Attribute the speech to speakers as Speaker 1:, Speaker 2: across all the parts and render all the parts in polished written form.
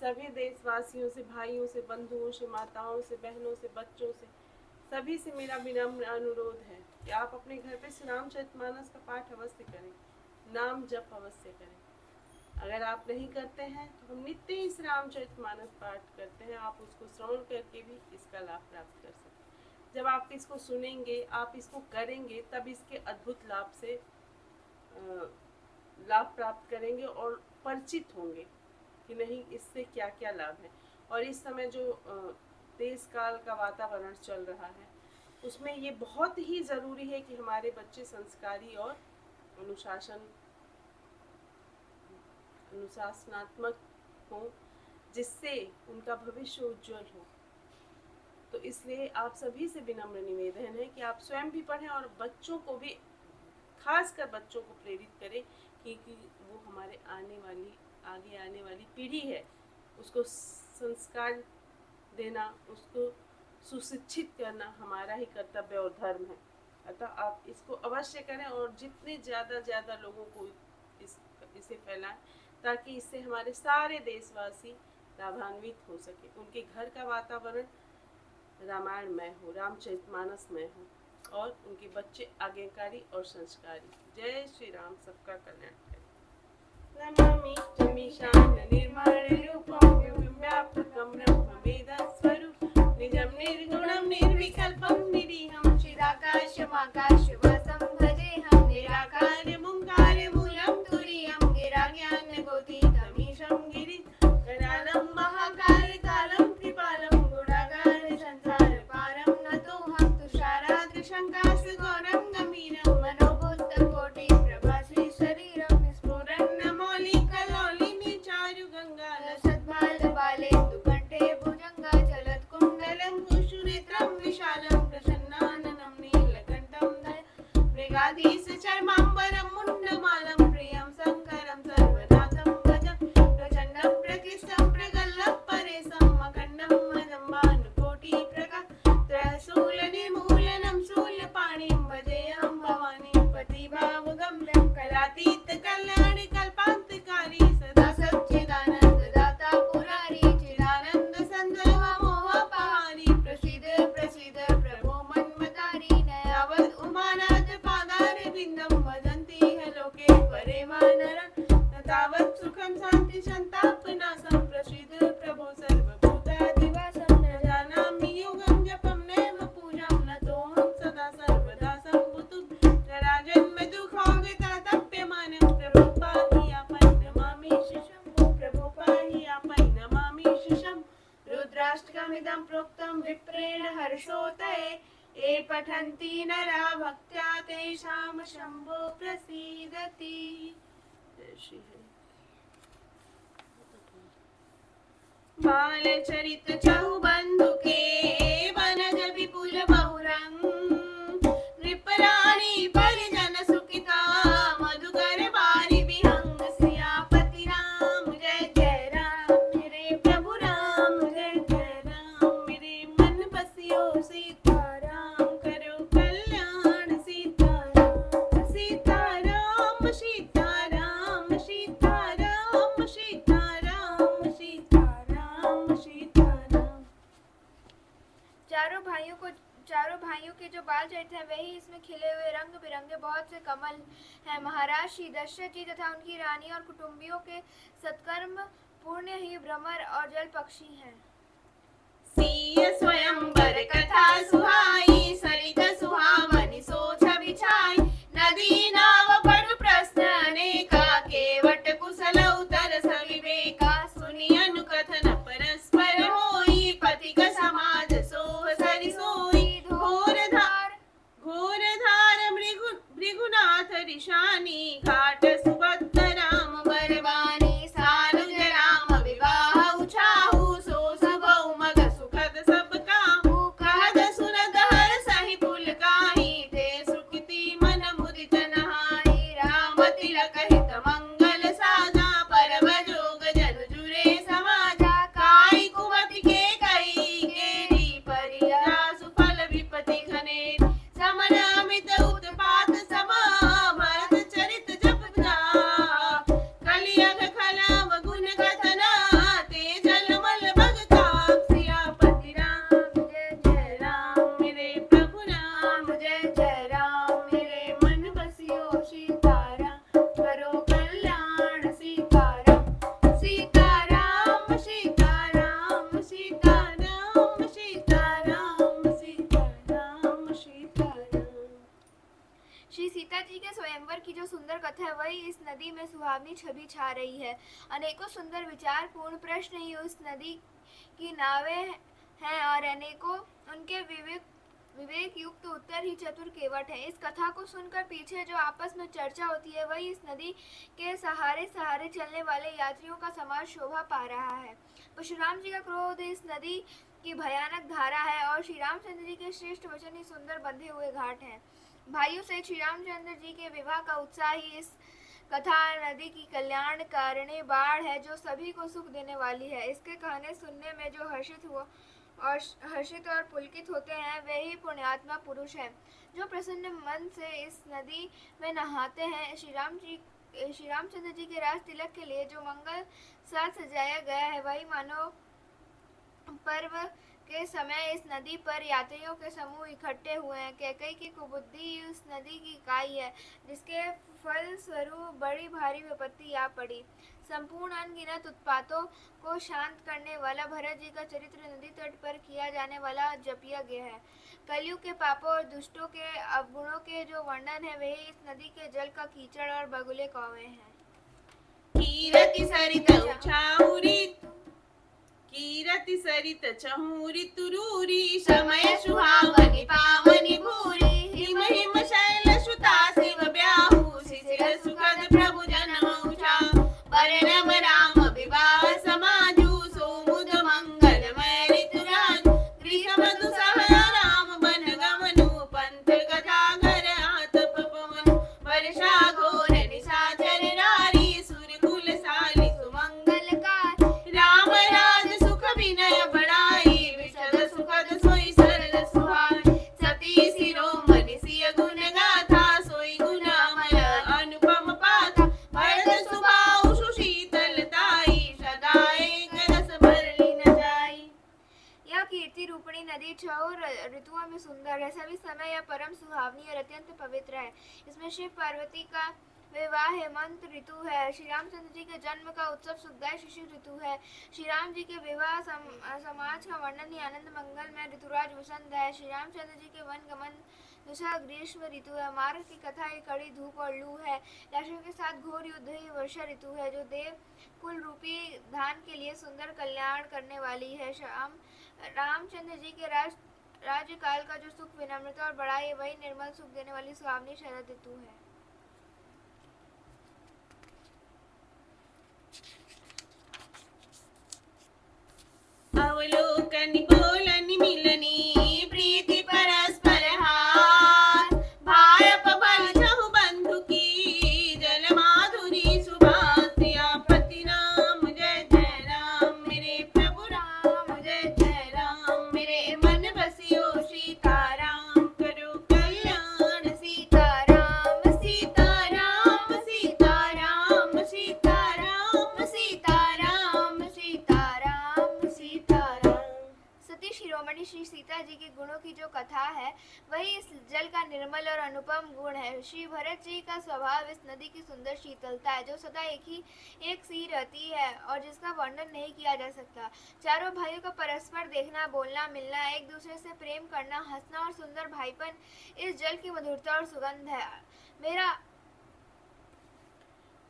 Speaker 1: सभी देशवासियों से, भाइयों से, बंधुओं से, माताओं से, बहनों से, बच्चों से, सभी से मेरा विनम्र अनुरोध है कि आप अपने घर पे श्री रामचरितमानस का पाठ अवश्य करें, नाम जप अवश्य करें। अगर आप नहीं करते हैं तो हम नित्य ही श्री रामचरितमानस पाठ करते हैं, आप उसको श्रवण करके भी इसका लाभ प्राप्त कर सकते हैं। जब आप इसको सुनेंगे, आप इसको करेंगे, तब इसके अद्भुत लाभ प्राप्त करेंगे और परिचित होंगे कि नहीं इससे क्या क्या लाभ है। और इस समय जो देश काल का वातावरण चल रहा है उसमें ये बहुत ही ज़रूरी है कि हमारे बच्चे संस्कारी और अनुशासनात्मक हों, जिससे उनका भविष्य उज्जवल हो। तो इसलिए आप सभी से विनम्र निवेदन है कि आप स्वयं भी पढ़ें और बच्चों को भी, खासकर बच्चों को प्रेरित करें, क्योंकि वो हमारे आगे आने वाली पीढ़ी है। उसको संस्कार देना, उसको सुशिक्षित करना हमारा ही कर्तव्य और धर्म है। अतः आप इसको अवश्य करें और जितने ज़्यादा लोगों को इसे फैलाएं, ताकि इससे हमारे सारे देशवासी लाभान्वित हो सके, उनके घर का वातावरण रामायणमय हो, रामचरितमानसमय हो और उनके बच्चे आज्ञाकारी और संस्कारी। जय श्री राम, सबका कल्याण करें। नमामि च निर्मलरूपं व्यापकं ब्रह्मवेदस्वरूपं निजं निर्गुणं निर्विकल्पं निरीहं चिदाकाशमाकाशवासं भजेऽहं निराकारमूलं तुरीयं गिराज्ञानगोतीतमीशं गिरिकरालं महाकालकालं कृपालं गुणागार संसारपारं नतोऽहं तुषाराद्रिशङ्कासगौरं गम्भीरं मनोभूतकोटि प्रभाश्री शरीरं चर्मांबरं मुंडमालं प्रियं शंकरं सर्वनाथं भजं प्रचंडं प्रकृष्टं प्रगल्भं परेशं अखंडं मदम्बानुकोटि प्रकाशूलनिर्मूलनं शूलपाणिं भजेऽहं भवानीं पतिभावगम्यं कलातीत कल्याणि कल्पान्तकारी सदा सच्चिदानन्ददाता पुरारी चिदानन्द संदर्भ मोहपहारी प्रसीद प्रसीद प्रभो मन्मतारी नयावद् उमानाथ बिंदं वदन्ति ह लोके परे वानरं न तावत् सुखं शान्ति संतापनाशं प्रसीद प्रभो सर्वभूताधिवासं न जानामि योगं जपं नैव पूजां नतोऽहं सदा सर्वदा सम्भुतं जराजन्म दुःखोऽवितातप्यमानं प्रभो पाहि आपन् नमामि शिशं प्रभो पाहि आपन् नमामि शिशं रुद्राष्टकमिदं प्रोक्तं विप्रेण हर्षोदये ये पठन्ति नरा भक्त्या तेषां शम्भो प्रसीदति। जय श्री हरि। बालचरित चहुबंधु के बनज विपुल बहुरंग नृपराणी परिजन सुखिता मधुकर बारी विहंग सियापति राम जय जय राम मेरे प्रभु राम जय जय राम मेरे मन बसियो सीता
Speaker 2: चारों भाइयों के जो बाल चरित्र हैं वही इसमें खिले हुए रंग बिरंगे बहुत से कमल हैं। महाराज श्री दशरथ जी तथा उनकी रानी और कुटुंबियों के सत्कर्म पुण्य ही भ्रमर और जल पक्षी हैं।
Speaker 1: सिय स्वयंवर कथा सुहाई सरित सुहावनी सोच बिछाई नदी नाव पढ़ प्रश्न अनेका केवट कुशल उतर सविवेका सुनि अनुकथन परस्पर होई पथिक समाज सोह सरि सोई घोर धार भृगुनाथ ऋषानी घाट सुभद्र राम बरवानी सानुज राम विवाह उछाहु सो सब मग सुखद सब काहू कहद सुनद हर
Speaker 2: नदी में सुहावनी छवि छा रही है। अनेकों सुंदर विचारपूर्ण प्रश्न ही उस नदी की नावें हैं और अनेकों उनके विवेक युक्त उत्तर ही चतुर केवट है। इस कथा को सुनकर पीछे जो आपस में चर्चा होती है वही इस नदी के सहारे सहारे चलने वाले यात्रियों का समाज शोभा पा रहा है। परशुराम जी का क्रोध इस नदी की भयानक धारा है और श्री रामचंद्र जी के श्रेष्ठ वचन ही सुंदर बंधे हुए घाट हैं। भाइयों से श्री रामचंद्र जी के विवाह का उत्साह ही इस कथा नदी की कल्याण कारिणी बाढ़ है जो सभी को सुख देने वाली है। इसके कहने सुनने में जो हर्षित और पुलकित होते हैं वे ही पुण्यात्मा पुरुष हैं जो प्रसन्न मन से इस नदी में नहाते हैं। श्री रामचंद्र जी के राज तिलक के लिए जो मंगल साथ सजाया गया है वही मानव पर्व के समय इस नदी पर यात्रियों के समूह इकट्ठे हुए हैं। कैकई की कुबुद्धि उस नदी की इकाई है जिसके फल स्वरूप बड़ी भारी विपत्ति आ पड़ी। संपूर्ण अनगिनत उत्पातों को शांत करने वाला भरत जी का चरित्र नदी तट पर किया जाने वाला जपिया गया है। कलयुग के पापों और दुष्टों के अवगुणों के जो वर्णन है वही इस नदी के जल का कीचड़ और बगुले कौवे हैं।
Speaker 1: कीरति सरित उछाउरी कीरति सरित चहूरी तुरूरी समय सुहावनी पावनी भूरी हिम हिम शैल सुता शिव ब्याहु शिशिर सुखद प्रभु जन्म उठा वर्णम राम विवाह समाजु सोमुद मंगलमय ऋतुराज ग्रीष्म दुसह राम बन गमनु पंथ कथा घर आतप पवन वर्षा घोर निशाचर नारी सुरकुल साली सुमंगलकार राम राज सुख विनय बड़ाई विशद सुखद सोई सरल सुहाई सती शिरोमणि सिय गुण गाथा सोई गुण अमर अनुपम पाथा भरत सुभाउ सुशीतलताई सदा एक रस भरली न जाई।
Speaker 2: यह कीर्ति रूपिणी नदी छह ऋतुओं में सुंदर है। सभी समय यह परम सुहावनी और अत्यंत पवित्र है। इसमें शिव पार्वती का विवाह हेमंत ऋतु है। श्री रामचंद्र जी के जन्म का उत्सव सुखदायी शिशिर ऋतु है। श्री राम जी के विवाह समाज का वर्णन ही आनंद मंगल में ऋतुराज वसंत है। श्री रामचंद्र जी के वन गमन दूसरा ग्रीष्म ऋतु है। मार्ग की कथा ही कड़ी धूप और लू है। राक्षसों के साथ घोर युद्ध ही वर्षा ऋतु है जो देव कुल रूपी धान के लिए सुंदर कल्याण करने वाली है। रामचंद्र जी के राज्यकाल का जो सुख विनम्रता और बड़ाई है वही निर्मल सुख देने वाली सुहावनी शरद ऋतु है।
Speaker 1: अवलोकन बोलन मिलनी प्रीति परस्पर हार भायप बल छहु बंधु की जल माधुरी सुभाषिया पति राम जय जय राम मेरे प्रभु राम जय जय राम मेरे मन बसियो सीताराम करो कल्याण सीताराम सीताराम सीताराम सीताराम सीताराम सीताराम सीताराम। सती शिरोमणि श्री सीता जी के गुणों की जो कथा है वही इस जल का निर्मल और अनुपम गुण है। श्री भरत जी का स्वभाव इस नदी की सुंदर शीतलता है जो सदा एक सी रहती है और जिसका वर्णन नहीं किया जा सकता। चारों भाइयों का परस्पर देखना बोलना मिलना एक दूसरे से प्रेम करना हंसना और सुंदर भाईपन इस जल की मधुरता और सुगंध है। मेरा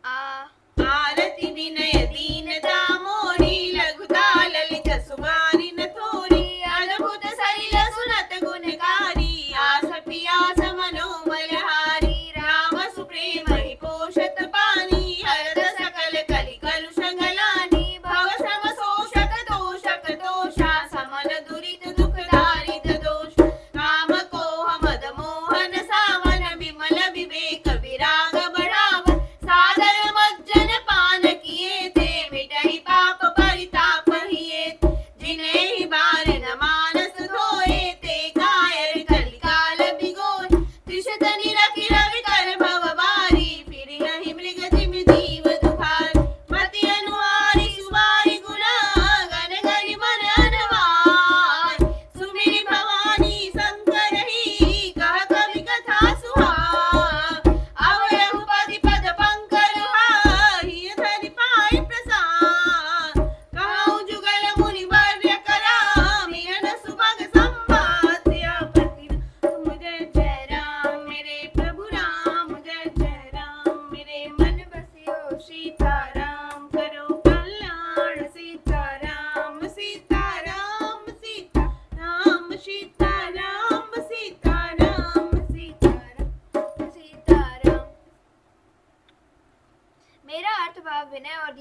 Speaker 1: आरती विनय दीनता मोरी लघुता ललित सुमारी न थोरी अद्भुत सलिल सुनत गुणकारी आस पियास मनोमलहारी राम सुप्रेम ही पोषत पानी हरद सकल कलि कलुष गलानी भव श्रम शोषक तोषक तोषा समन दुरित दुख दारिद दोष काम कोह मद मोहन सावन विमल विवेक विराग बढ़ावन सादर मज्जन पान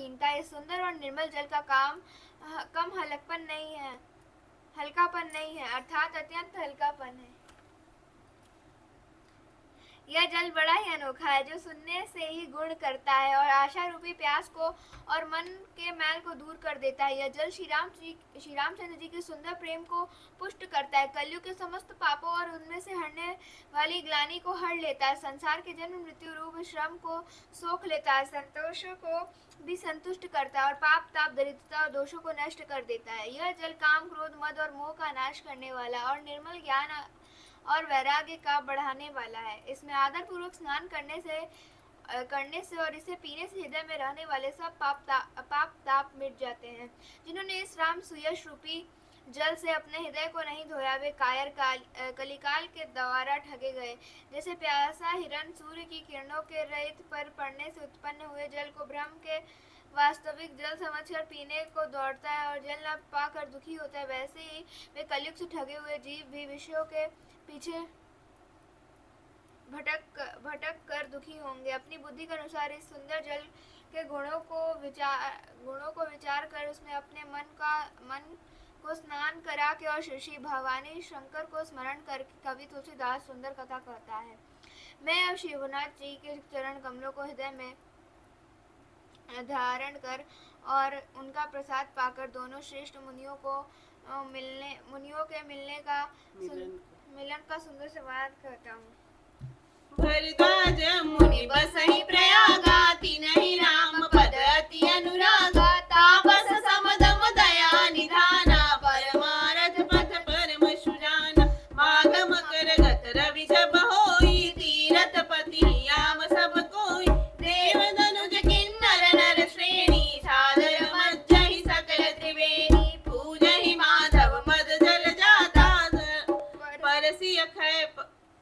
Speaker 2: दीनता। इस सुंदर और निर्मल जल का कम हल्कापन नहीं है, अर्थात अत्यंत हल्कापन है। यह जल बड़ा ही अनोखा है, जो सुनने से ही गुण करता है और आशा रूपी प्यास को और मन के मैल को दूर कर देता है। यह जल श्री रामचंद्र जी के सुंदर प्रेम को पुष्ट करता है, कलयुग के समस्त पापों और उनमें से हटने वाली ग्लानि को हर लेता है, संसार के जन्म मृत्यु रूप श्रम को सोख लेता है, संतोषों को भी संतुष्ट करता है और पाप ताप दरिद्रता और दोषों को नष्ट कर देता है। यह जल काम क्रोध मद और मोह का नाश करने वाला और निर्मल ज्ञान और वैराग्य का बढ़ाने वाला है। इसमें आदर पूर्वक स्नान करने से और इसे पीने से हृदय में रहने वाले सब पाप ताप मिट जाते हैं। जिन्होंने इस राम सुयश रूपी जल से अपने हृदय को नहीं धोया, वे कलिकाल के द्वारा ठगे गए। जैसे प्यासा हिरण सूर्य की किरणों के रेत पर पड़ने से उत्पन्न हुए जल को ब्रह्म के वास्तविक जल समझकर पीने को दौड़ता है और जल न पाकर दुखी होता है, वैसे ही वे कलयुग से ठगे हुए जीव भी विषयों के पीछे भटक कर दुखी होंगे। अपनी बुद्धि के अनुसार इस सुंदर जल के गुणों को विचार कर उसमें अपने मन को स्नान करा के और श्री भवानी शंकर को स्मरण करके कवि तुलसीदास सुंदर कथा कहता है। मैं अब शिवनाथ जी के चरण कमलों को हृदय में धारण कर और उनका प्रसाद पाकर दोनों श्रेष्ठ मुनियों के मिलन का सुंदर संवाद करता हूँ।
Speaker 1: भरद्वाज मुनि बसहि प्रयागा, तिनहि राम पद अति अनुरागा, तापस समदम दया निधाना, परमारथ पथ परम सुजाना, माघ मकर गत रवि जब होई, तीरथ पति याम सब कोई, देव धनुज किन्नर नर श्रेणी, सादर मज्जहि सकल त्रिवेणी, पूजहि माधव मद जल जाता,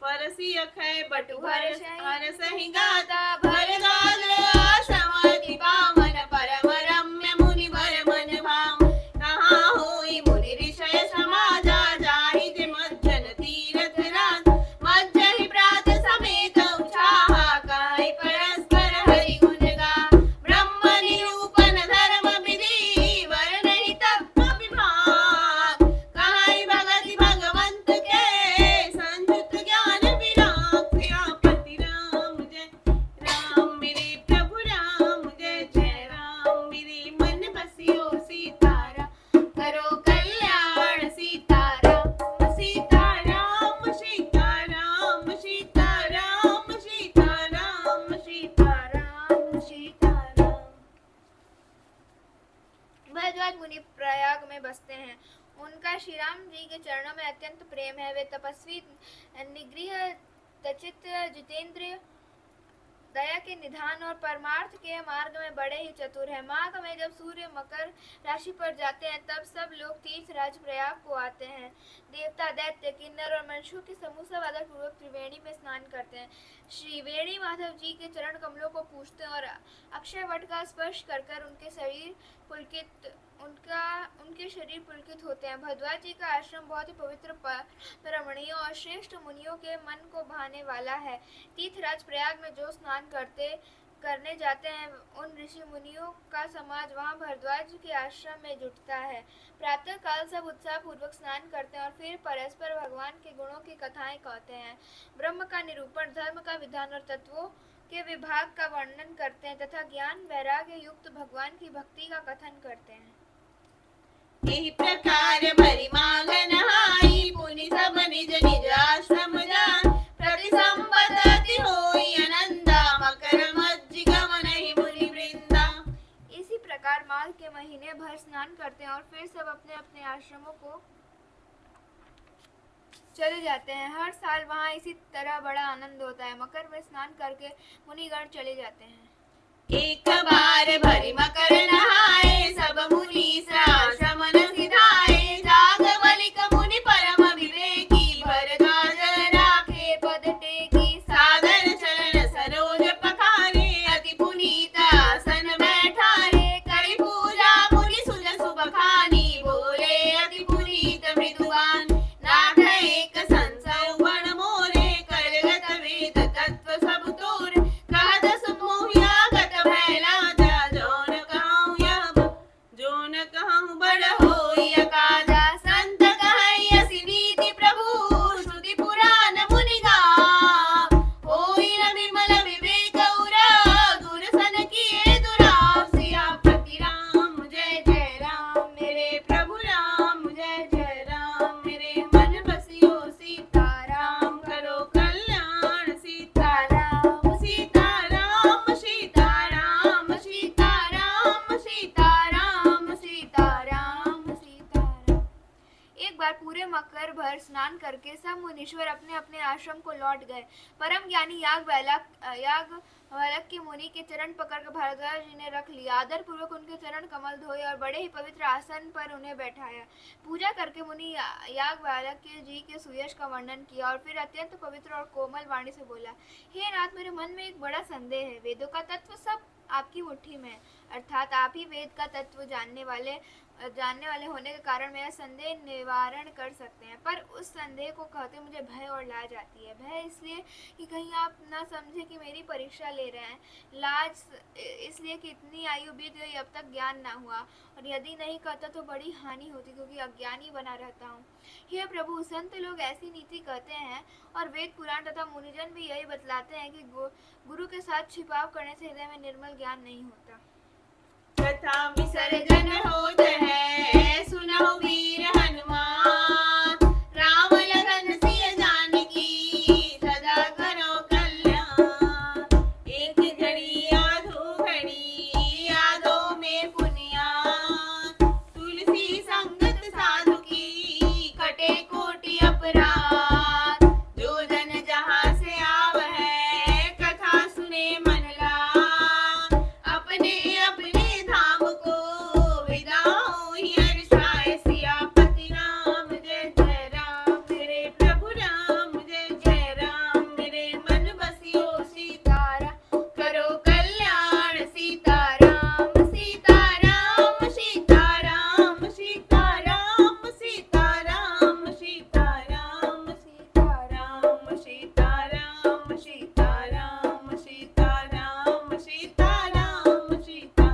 Speaker 1: परसी अखय बटु हरसहि गाता, भरद्वाज आश्रम अति पावन, परम रम्य मुनि वर मन भाम, तहाँ होई मुनि ऋषय समाजा, जाहि जे मज्जन तीरथ राज, मज्जहि प्रात समेत उछाहा, काहि परस्पर हरि गुण गा, ब्रह्म निरूपण धर्म विधि, वर्णहि तत्व विभाग, कहाई भगति भगवंत के, संयुत ज्ञान विराग, सियापति राम जय राम, मेरे प्रभु राम जय जय राम, मेरे मन बसियो सीतारा, करो कल्याण सीताराम, सीताराम सीताराम सीताराम सीताराम सीताराम सीताराम। भरद्वाज मुनि प्रयाग में बसते हैं। उनका श्री राम जी के चरणों में अत्यंत प्रेम है। वे तपस्वी, निगृह, तचित, जितेंद्रिय, दया के निधान और परमार्थ के मार्ग में बड़े ही चतुर है। माघ में जब सूर्य मकर राशि पर जाते हैं तब सब लोग तीर्थराज प्रयाग को आते हैं। देवता, दैत्य, किन्नर और मनुष्यों के समूह सब आदर पूर्वक त्रिवेणी में स्नान करते हैं। श्री वेणी माधव जी के चरण कमलों को पूजते हैं और अक्षय वट का स्पर्श कर उनके शरीर पुलकित होते हैं। भरद्वाज जी का आश्रम बहुत ही पवित्र, रमणीय और श्रेष्ठ मुनियों के मन को भाने वाला है। तीर्थराज प्रयाग में जो स्नान करने जाते हैं उन ऋषि मुनियों का समाज वहां भरद्वाज के आश्रम में जुटता है। प्रातः काल सब उत्साह पूर्वक स्नान करते हैं और फिर परस्पर भगवान के गुणों की कथाएं कहते हैं, ब्रह्म का निरूपण, धर्म का विधान और तत्वों के विभाग का वर्णन करते हैं तथा ज्ञान वैराग्य युक्त भगवान की भक्ति का कथन करते हैं। एहि प्रकार भरि माघ नहाई, पुनि सब निज निज आश्रम जान, प्रति संपत अति होई आनंदा, मकर मज्जि गमनहि मुनि वृंदा।
Speaker 2: इसी प्रकार माघ के महीने भर स्नान करते हैं और फिर सब अपने अपने आश्रमों को चले जाते हैं। हर साल वहाँ इसी तरह बड़ा आनंद होता है। मकर में स्नान करके मुनिगण चले जाते हैं।
Speaker 1: एक बार भरि मकर नहाए, सब मुनि आश्रम न सिधाए, जाग बलिक मुनि परम विवेकी, भरद्वाज राखे पद टेकी, सादर चरण सरोज पखारे, अति पुनीत आसन बैठारे, करि पूजा मुनि सुजसु बखानी, बोले अति पुनीत मृदुगान, नाथ एक संसव बण मोरे, करगत वेद तत्व सब तोर, कहत सुमोहिया गत भैला जा, जो
Speaker 2: मकर भर स्नान करके सब मुनीश्वर अपने अपने आश्रम को लौट गए। परम ज्ञानी याज्ञवल्क्य के मुनि के चरण पकड़कर भारद्वाज जी ने रख लिया। आदर पूर्वक उनके चरण कमल धोए और बड़े ही पवित्र आसन पर उन्हें बैठाया। पूजा करके मुनि याज्ञवल्क्य जी के सुयश का वर्णन किया और फिर अत्यंत पवित्र और कोमल वाणी से बोला, हे नाथ, मेरे मन में एक बड़ा संदेह है। वेदों का तत्व सब आपकी मुट्ठी में है, अर्थात आप ही वेद का तत्व जानने वाले होने के कारण मेरा संदेह निवारण कर सकते हैं। पर उस संदेह को कहते मुझे भय और लाज आती है। भय इसलिए कि कहीं आप न समझे कि मेरी परीक्षा ले रहे हैं, लाज इसलिए कि इतनी आयु बीत गई अब तक ज्ञान ना हुआ, और यदि नहीं कहता तो बड़ी हानि होती क्योंकि अज्ञानी बना रहता हूँ। हे प्रभु, संत लोग ऐसी नीति कहते हैं और वेद पुराण तथा मुनिजन भी यही बतलाते हैं कि गुरु के साथ छिपाव करने से हृदय में निर्मल ज्ञान नहीं होता।
Speaker 1: तथा
Speaker 2: विसर्जन